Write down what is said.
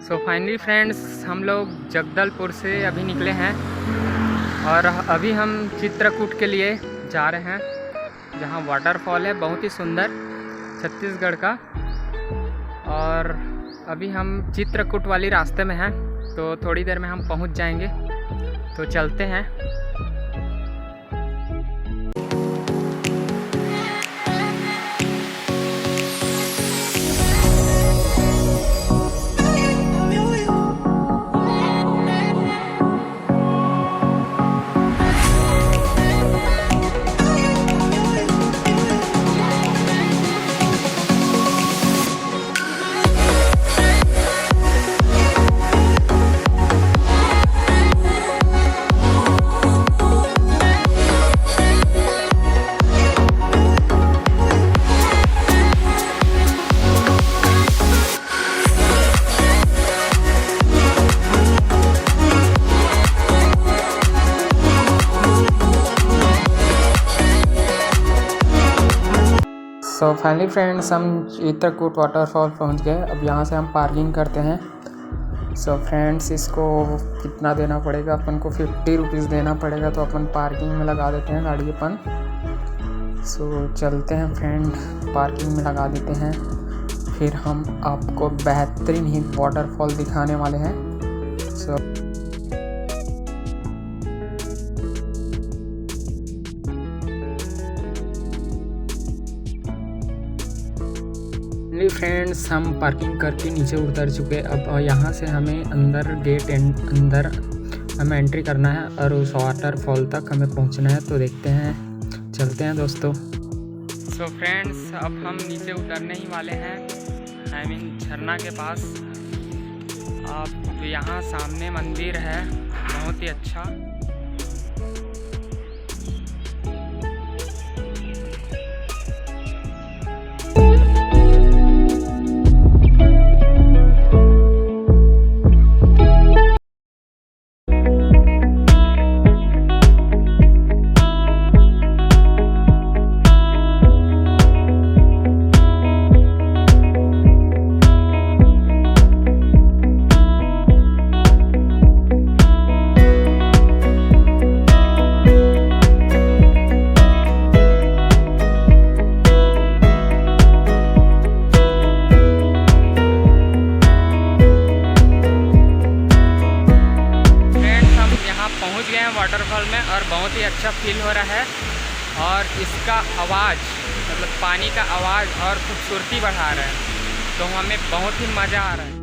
So finally friends, हम लोग जगदलपुर से अभी निकले हैं और अभी हम चित्रकूट के लिए जा रहे हैं, जहां वाटरफॉल है बहुत ही सुंदर छत्तीसगढ़ का। और अभी हम चित्रकूट वाली रास्ते में हैं, तो थोड़ी देर में हम पहुंच जाएंगे, तो चलते हैं। सो फाइनली फ्रेंड्स, हम चित्रकूट वाटरफॉल पहुंच गए। अब यहाँ से हम पार्किंग करते हैं। सो फ्रेंड्स, इसको कितना देना पड़ेगा अपन को? 50 रुपीज़ देना पड़ेगा, तो अपन पार्किंग में लगा देते हैं गाड़ी अपन। सो चलते हैं फ्रेंड, पार्किंग में लगा देते हैं। फिर हम आपको बेहतरीन ही वाटरफॉल दिखाने वाले हैं। सो फ्रेंड्स, हम पार्किंग करके नीचे उतर चुके। अब यहाँ से हमें अंदर अंदर हमें एंट्री करना है और उस वाटरफॉल तक हमें पहुँचना है। तो देखते हैं, चलते हैं दोस्तों। सो फ्रेंड्स, अब हम नीचे उतरने ही वाले हैं, आई मीन झरना के पास। अब यहाँ सामने मंदिर है बहुत ही अच्छा। पहुंच गए हैं वाटरफॉल में और बहुत ही अच्छा फील हो रहा है। और इसका आवाज़, मतलब पानी का आवाज़ और खूबसूरती बढ़ा रहा है, तो हमें बहुत ही मज़ा आ रहा है।